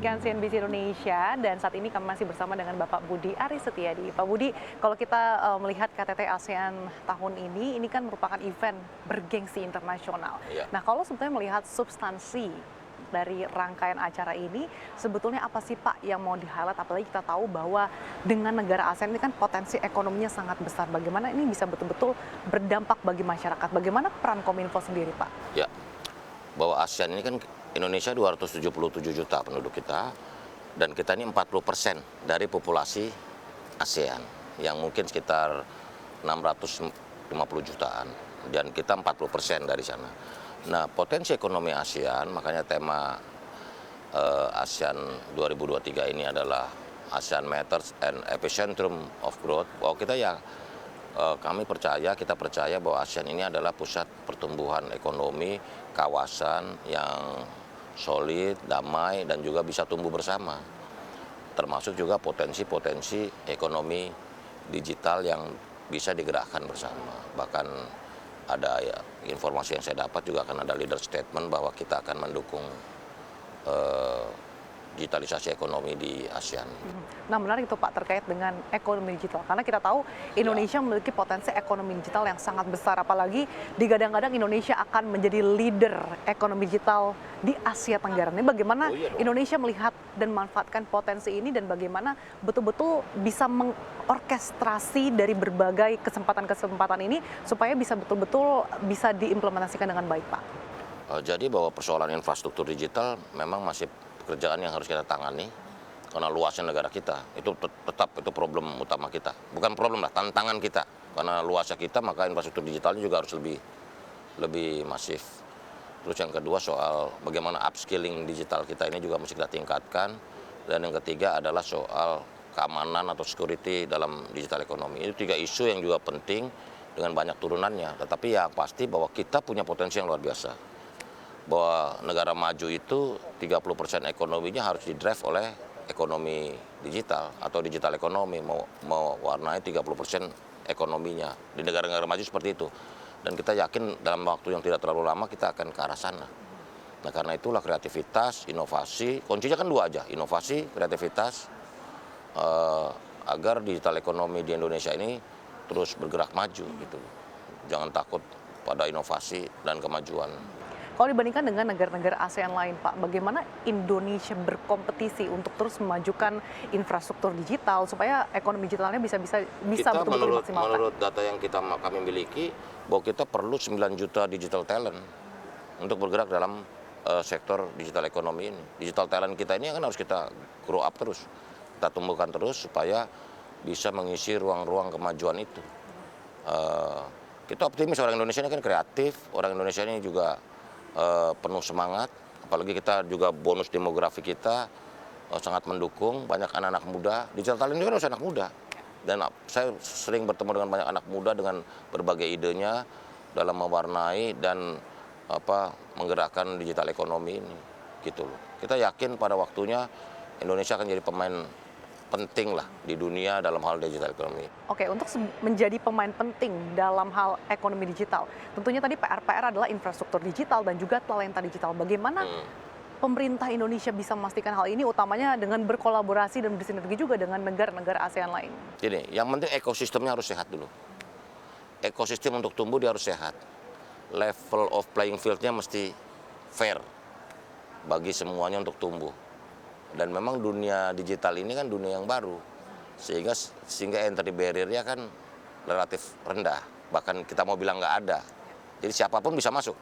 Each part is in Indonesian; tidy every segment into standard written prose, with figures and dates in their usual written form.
menyaksikan CNBC Indonesia dan saat ini kami masih bersama dengan Bapak Budi Aris Setiadi. Pak Budi, kalau kita melihat KTT ASEAN tahun ini kan merupakan event bergengsi internasional. Iya. Nah, kalau sebetulnya melihat substansi dari rangkaian acara ini, sebetulnya apa sih Pak yang mau di-highlight? Apalagi kita tahu bahwa dengan negara ASEAN ini kan potensi ekonominya sangat besar. Bagaimana ini bisa betul-betul berdampak bagi masyarakat? Bagaimana peran Kominfo sendiri, Pak? Ya, bahwa ASEAN ini kan Indonesia 277 juta penduduk kita, dan kita ini 40% dari populasi ASEAN, yang mungkin sekitar 650 jutaan, dan kita 40% dari sana. Nah, potensi ekonomi ASEAN, makanya tema ASEAN 2023 ini adalah ASEAN Matters and Epicentrum of Growth, bahwa kita percaya bahwa ASEAN ini adalah pusat pertumbuhan ekonomi, kawasan yang solid, damai, dan juga bisa tumbuh bersama. Termasuk juga potensi-potensi ekonomi digital yang bisa digerakkan bersama. Bahkan ada informasi yang saya dapat juga akan ada leader statement bahwa kita akan mendukung digitalisasi ekonomi di ASEAN. Nah, menarik itu Pak terkait dengan ekonomi digital. Karena kita tahu Indonesia memiliki potensi ekonomi digital yang sangat besar. Apalagi digadang-gadang Indonesia akan menjadi leader ekonomi digital di Asia Tenggara. Ini bagaimana Indonesia melihat dan memanfaatkan potensi ini dan bagaimana betul-betul bisa mengorkestrasi dari berbagai kesempatan-kesempatan ini supaya bisa betul-betul bisa diimplementasikan dengan baik, Pak. Jadi bahwa persoalan infrastruktur digital memang masih pekerjaan yang harus kita tangani karena luasnya negara kita. Itu tetap itu problem utama kita. Bukan problem lah, tantangan kita. Karena luasnya kita, maka infrastruktur digitalnya juga harus lebih masif. Terus yang kedua soal bagaimana upskilling digital kita ini juga mesti kita tingkatkan. Dan yang ketiga adalah soal keamanan atau security dalam digital ekonomi. Itu 3 isu yang juga penting dengan banyak turunannya. Tetapi ya pasti bahwa kita punya potensi yang luar biasa. Bahwa negara maju itu 30% ekonominya harus didrive oleh ekonomi digital atau digital ekonomi, mewarnai 30% ekonominya di negara-negara maju seperti itu. Dan kita yakin dalam waktu yang tidak terlalu lama kita akan ke arah sana. Nah, karena itulah kreativitas, inovasi, kuncinya kan 2 aja, inovasi, kreativitas, agar digital ekonomi di Indonesia ini terus bergerak maju gitu. Jangan takut pada inovasi dan kemajuan. Kalau dibandingkan dengan negara-negara ASEAN lain, Pak, bagaimana Indonesia berkompetisi untuk terus memajukan infrastruktur digital supaya ekonomi digitalnya bisa betul-betul maksimalkan? Menurut data yang kami miliki, bahwa kita perlu 9 juta digital talent untuk bergerak dalam sektor digital ekonomi ini. Digital talent kita ini kan harus kita grow up terus, kita tumbuhkan terus supaya bisa mengisi ruang-ruang kemajuan itu. Kita optimis orang Indonesia ini kan kreatif, orang Indonesia ini juga penuh semangat, apalagi kita juga bonus demografi kita sangat mendukung, banyak anak-anak muda. Digital talent ini kan harus anak muda, dan saya sering bertemu dengan banyak anak muda dengan berbagai idenya dalam mewarnai dan menggerakkan digital ekonomi ini, gitu loh. Kita yakin pada waktunya Indonesia akan jadi pemain penting lah di dunia dalam hal digital ekonomi. Oke, untuk menjadi pemain penting dalam hal ekonomi digital, tentunya tadi PR adalah infrastruktur digital dan juga talenta digital. Bagaimana pemerintah Indonesia bisa memastikan hal ini, utamanya dengan berkolaborasi dan bersinergi juga dengan negara-negara ASEAN lain? Jadi, yang penting ekosistemnya harus sehat dulu. Ekosistem untuk tumbuh dia harus sehat. Level of playing field-nya mesti fair bagi semuanya untuk tumbuh. Dan memang dunia digital ini kan dunia yang baru, sehingga entry barrier-nya kan relatif rendah, bahkan kita mau bilang nggak ada. Jadi siapapun bisa masuk.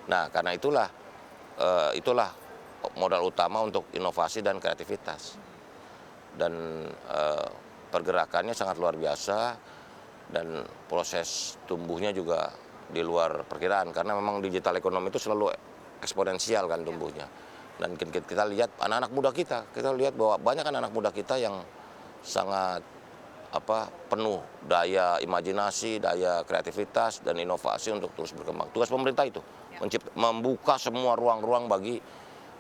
Nah, karena itulah modal utama untuk inovasi dan kreativitas. Dan pergerakannya sangat luar biasa, dan proses tumbuhnya juga di luar perkiraan, karena memang digital ekonomi itu selalu eksponensial kan tumbuhnya. Dan kita lihat anak-anak muda kita lihat bahwa banyak anak-anak muda kita yang sangat penuh daya imajinasi, daya kreativitas dan inovasi untuk terus berkembang. Tugas pemerintah itu membuka semua ruang-ruang bagi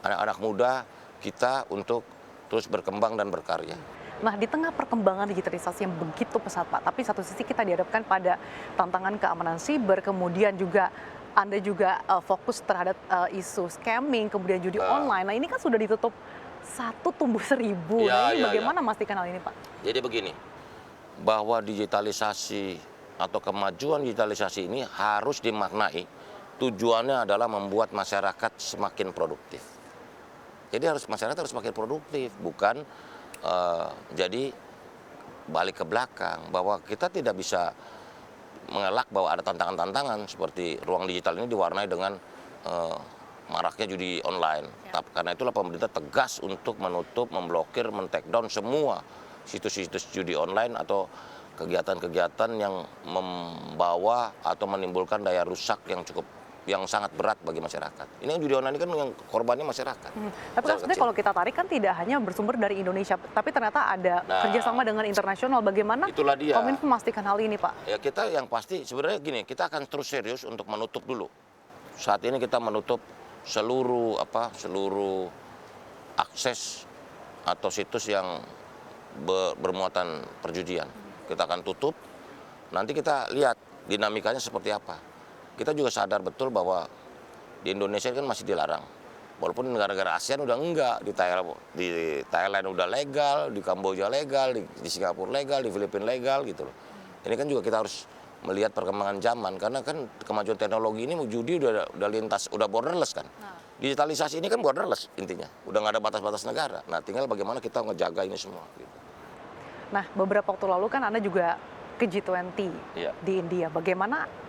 anak-anak muda kita untuk terus berkembang dan berkarya. Nah, di tengah perkembangan digitalisasi yang begitu pesat, Pak, tapi satu sisi kita dihadapkan pada tantangan keamanan siber, kemudian juga Anda juga fokus terhadap isu scamming, kemudian judi online. Nah, ini kan sudah ditutup satu tumbuh 1000. Ya, Nah ini ya, bagaimana memastikan hal ini Pak? Jadi begini, bahwa digitalisasi atau kemajuan digitalisasi ini harus dimaknai tujuannya adalah membuat masyarakat semakin produktif. Jadi masyarakat harus semakin produktif, bukan jadi balik ke belakang, bahwa kita tidak bisa mengelak bahwa ada tantangan-tantangan seperti ruang digital ini diwarnai dengan maraknya judi online. Karena itulah pemerintah tegas untuk menutup, memblokir, men-take down semua situs-situs judi online atau kegiatan-kegiatan yang membawa atau menimbulkan daya rusak yang sangat berat bagi masyarakat. Ini yang judi online ini kan yang korbannya masyarakat. Tapi kan sebenarnya kalau kita tarik kan tidak hanya bersumber dari Indonesia, tapi ternyata ada kerjasama dengan internasional. Bagaimana Kominfo memastikan hal ini, Pak? Ya kita yang pasti sebenarnya gini, kita akan terus serius untuk menutup dulu. Saat ini kita menutup seluruh akses atau situs yang bermuatan perjudian. Kita akan tutup. Nanti kita lihat dinamikanya seperti apa. Kita juga sadar betul bahwa di Indonesia kan masih dilarang. Walaupun negara-negara ASEAN udah enggak, di Thailand udah legal, di Kamboja legal, di Singapura legal, di Filipina legal gitu loh. Ini kan juga kita harus melihat perkembangan zaman, karena kan kemajuan teknologi ini judi udah lintas, udah borderless kan. Digitalisasi ini kan borderless intinya, udah nggak ada batas-batas negara. Nah tinggal bagaimana kita ngejaga ini semua. Gitu. Nah beberapa waktu lalu kan Anda juga ke G20 di India. Bagaimana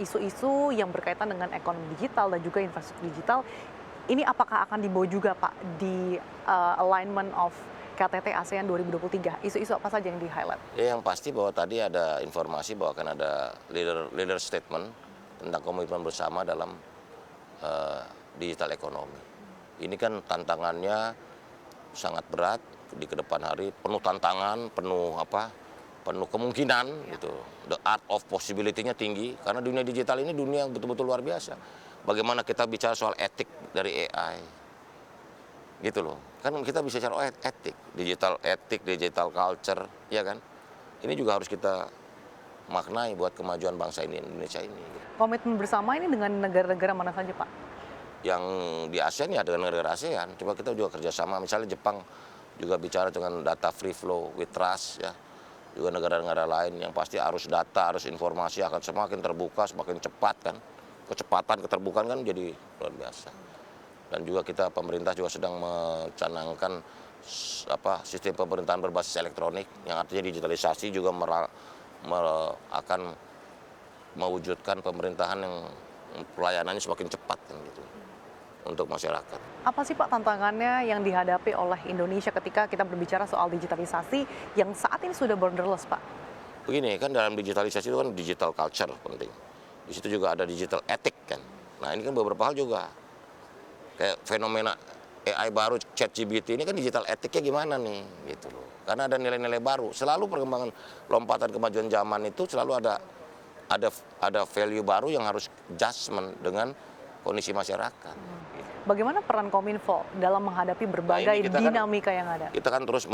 isu-isu yang berkaitan dengan ekonomi digital dan juga infrastruktur digital, ini apakah akan dibawa juga Pak di alignment of KTT ASEAN 2023? Isu-isu apa saja yang di-highlight? Ya, yang pasti bahwa tadi ada informasi bahwa akan ada leader statement tentang komitmen bersama dalam digital ekonomi. Ini kan tantangannya sangat berat di kedepan hari, penuh tantangan, penuh kemungkinan gitu. The art of possibility-nya tinggi karena dunia digital ini dunia yang betul-betul luar biasa. Bagaimana kita bicara soal etik dari AI. Gitu loh. Kan kita bisa bicara etik, digital culture, ya kan? Ini juga harus kita maknai buat kemajuan bangsa ini, Indonesia ini. Komitmen bersama ini dengan negara-negara mana saja, Pak? Yang di ASEAN ya dengan negara ASEAN. Coba kita juga kerjasama, misalnya Jepang juga bicara dengan data free flow with trust, ya. Juga negara-negara lain yang pasti arus data, arus informasi akan semakin terbuka, semakin cepat kan. Kecepatan, keterbukaan kan jadi luar biasa. Dan juga pemerintah juga sedang mencanangkan sistem pemerintahan berbasis elektronik yang artinya digitalisasi juga akan mewujudkan pemerintahan yang pelayanannya semakin cepat kan gitu untuk masyarakat. Apa sih Pak tantangannya yang dihadapi oleh Indonesia ketika kita berbicara soal digitalisasi yang saat ini sudah borderless, Pak? Begini, kan dalam digitalisasi itu kan digital culture penting. Di situ juga ada digital ethic kan. Nah ini kan beberapa hal juga. Kayak fenomena AI baru, ChatGPT ini kan digital etiknya gimana nih gitu loh. Karena ada nilai-nilai baru. Selalu perkembangan lompatan kemajuan zaman itu selalu ada value baru yang harus adjustment dengan kondisi masyarakat. Bagaimana peran Kominfo dalam menghadapi berbagai dinamika yang ada? Kita kan terus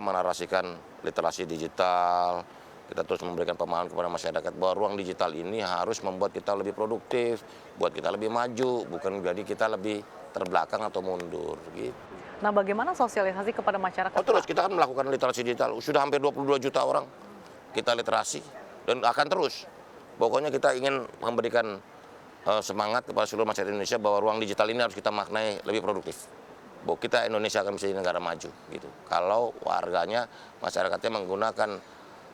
menarasikan literasi digital, kita terus memberikan pemahaman kepada masyarakat bahwa ruang digital ini harus membuat kita lebih produktif, buat kita lebih maju, bukan jadi kita lebih terbelakang atau mundur. Gitu. Nah bagaimana sosialisasi kepada masyarakat? Terus kita kan melakukan literasi digital, sudah hampir 22 juta orang kita literasi dan akan terus. Pokoknya kita ingin memberikan semangat kepada seluruh masyarakat Indonesia bahwa ruang digital ini harus kita maknai lebih produktif. Bahwa kita Indonesia akan menjadi negara maju gitu. Kalau warganya, masyarakatnya menggunakan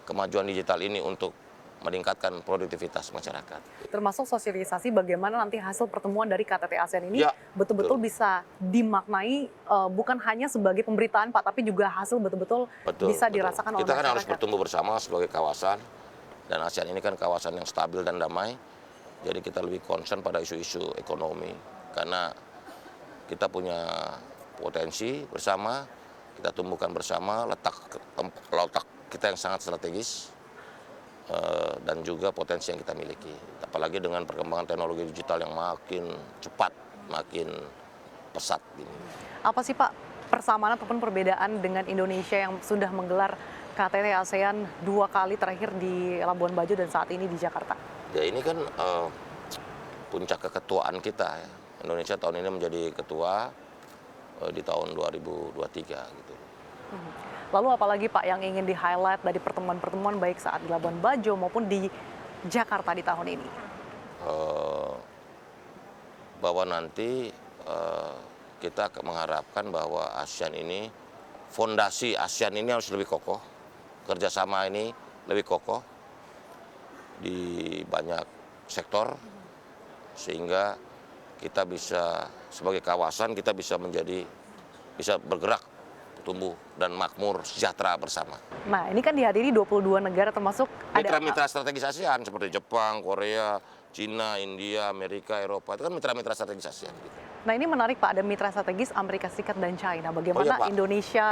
kemajuan digital ini untuk meningkatkan produktivitas masyarakat. Termasuk sosialisasi bagaimana nanti hasil pertemuan dari KTT ASEAN ini betul-betul bisa dimaknai bukan hanya sebagai pemberitaan Pak, tapi juga hasil betul-betul bisa dirasakan oleh masyarakat. Kita kan harus bertumbuh bersama sebagai kawasan dan ASEAN ini kan kawasan yang stabil dan damai. Jadi kita lebih concern pada isu-isu ekonomi karena kita punya potensi bersama, kita tumbuhkan bersama letak kita yang sangat strategis dan juga potensi yang kita miliki. Apalagi dengan perkembangan teknologi digital yang makin cepat, makin pesat. Apa sih Pak persamaan ataupun perbedaan dengan Indonesia yang sudah menggelar KTT ASEAN 2 kali terakhir di Labuan Bajo dan saat ini di Jakarta? Ya ini kan puncak keketuaan kita ya. Indonesia tahun ini menjadi ketua di tahun 2023 gitu. Lalu apalagi Pak yang ingin di-highlight dari pertemuan-pertemuan baik saat di Labuan Bajo maupun di Jakarta di tahun ini? Eh, bahwa nanti kita mengharapkan bahwa ASEAN ini, fondasi ASEAN ini harus lebih kokoh, kerjasama ini lebih kokoh di banyak sektor, sehingga kita bisa sebagai kawasan kita bisa bergerak, tumbuh dan makmur sejahtera bersama. Nah, ini kan dihadiri 22 negara termasuk Mitra-mitra strategis ASEAN seperti Jepang, Korea, Cina, India, Amerika, Eropa, itu kan mitra-mitra strategis ASEAN. Gitu. Nah, ini menarik Pak, ada mitra strategis Amerika Serikat dan China. Bagaimana Oh, iya, Pak. Indonesia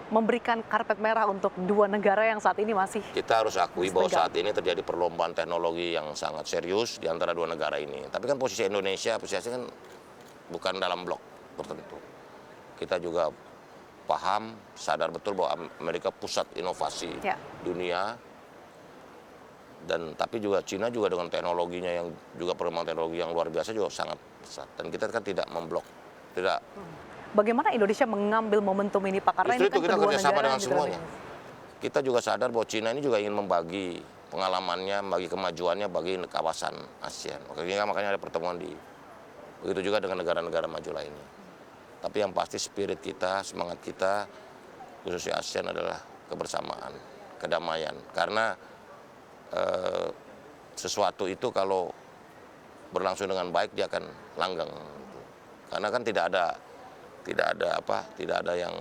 memberikan karpet merah untuk dua negara yang saat ini masih Kita harus akui bahwa Setegak. saat ini terjadi perlombaan teknologi yang sangat serius di antara dua negara ini. Tapi kan posisi Indonesia, posisi ASEAN kan bukan dalam blok tertentu. Kita juga paham, sadar betul bahwa Amerika pusat inovasi Ya. dunia. Dan tapi juga Cina juga dengan teknologinya yang juga perkembangan teknologi yang luar biasa juga sangat besar. Dan kita kan tidak memblok, tidak. Bagaimana Indonesia mengambil momentum ini Pak? Karena Justru ini kan itu kita kedua kerjasama negara dengan yang semuanya. juga Kita juga sadar bahwa Cina ini juga ingin membagi pengalamannya, bagi kemajuannya bagi kawasan ASEAN. Makanya ada pertemuan begitu juga dengan negara-negara maju lainnya. Tapi yang pasti spirit kita, semangat kita, khususnya ASEAN adalah kebersamaan, kedamaian. Karena sesuatu itu kalau berlangsung dengan baik dia akan langgeng. Karena kan tidak ada yang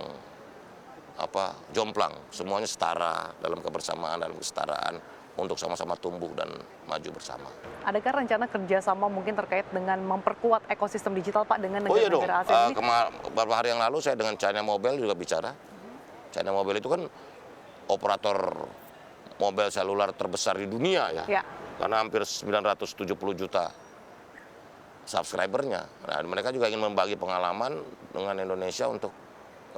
jomplang, semuanya setara dalam kebersamaan, dalam kesetaraan untuk sama-sama tumbuh dan maju bersama. Adakah rencana kerjasama mungkin terkait dengan memperkuat ekosistem digital Pak dengan Oh iya dong, negara-negara ASEAN ini? beberapa hari yang lalu saya dengan China Mobile juga bicara. China Mobile itu kan operator mobil seluler terbesar di dunia ya. Ya. Karena hampir 970 juta subscribernya. Nah, mereka juga ingin membagi pengalaman dengan Indonesia untuk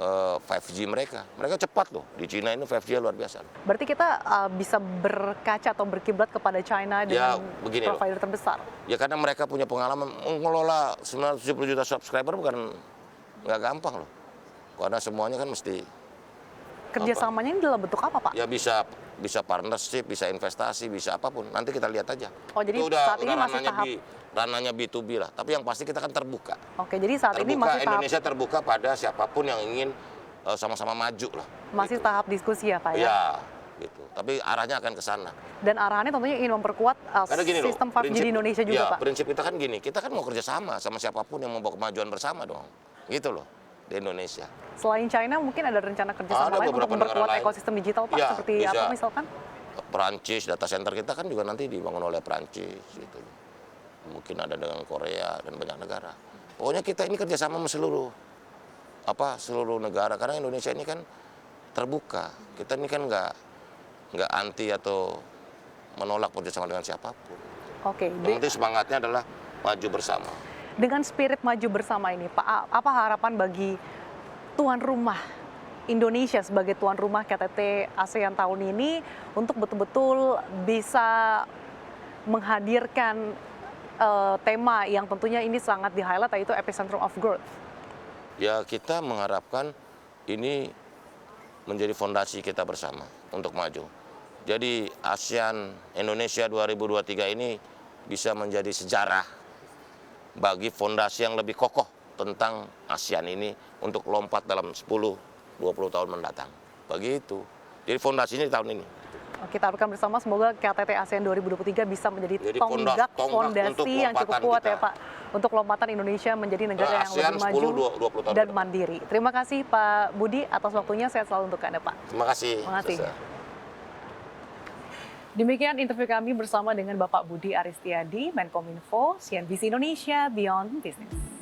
5G mereka. Mereka cepat loh. Di Cina ini 5G luar biasa. Berarti kita bisa berkaca atau berkiblat kepada China Ya, dengan begini loh. provider terbesar. Ya karena mereka punya pengalaman mengelola 970 juta subscriber bukan nggak gampang loh. Karena semuanya kan mesti Kerjasamanya ini dalam bentuk apa Pak? ya bisa partnership, bisa investasi, bisa apapun. Nanti kita lihat aja. Oh, jadi Itu saat ini masih ranahnya tahap ranahnya B2B lah. Tapi yang pasti kita kan terbuka. Oke, jadi saat ini masih tahap Indonesia terbuka pada siapapun yang ingin sama-sama maju lah. masih tahap diskusi ya Pak ya. Ya, gitu. Tapi arahnya akan ke sana. Dan arahannya tentunya ingin memperkuat Karena gini loh, sistem 5G di Indonesia juga ya, Pak. prinsip kita kan gini, kita kan mau kerjasama sama siapapun yang membawa kemajuan bersama dong. Gitu loh, di Indonesia. Selain China mungkin ada rencana kerjasama Ada lain untuk beberapa negara memperkuat lain. ekosistem digital Pak? Ya, Seperti bisa. apa misalkan? Perancis, data center kita kan juga nanti dibangun oleh Perancis. Gitu. Mungkin ada dengan Korea dan banyak negara. Pokoknya kita ini kerjasama sama seluruh negara. Karena Indonesia ini kan terbuka. Kita ini kan nggak anti atau menolak kerjasama dengan siapapun. Oke, Yang penting semangatnya adalah maju bersama. dengan spirit maju bersama ini Pak, apa harapan bagi tuan rumah Indonesia sebagai tuan rumah KTT ASEAN tahun ini untuk betul-betul bisa menghadirkan tema yang tentunya ini sangat di-highlight, yaitu epicentrum of growth? Ya kita mengharapkan ini menjadi fondasi kita bersama untuk maju. Jadi ASEAN Indonesia 2023 ini bisa menjadi sejarah bagi fondasi yang lebih kokoh tentang ASEAN ini untuk lompat dalam 10-20 tahun mendatang. Begitu. Jadi fondasinya di tahun ini. Kita harapkan bersama semoga KTT ASEAN 2023 bisa menjadi Jadi tonggak tonggak untuk fondasi yang cukup lompatan kuat kita. ya Pak, untuk lompatan Indonesia menjadi negara yang ASEAN lebih maju 10-20 tahun dan ke depan. mandiri. Terima kasih Pak Budi atas waktunya, sehat selalu untuk Anda Pak. Terima kasih. Terima kasih. Sesa. Demikian interview kami bersama dengan Bapak Budi Aristiadi, Menkominfo, CNBC Indonesia, Beyond Business.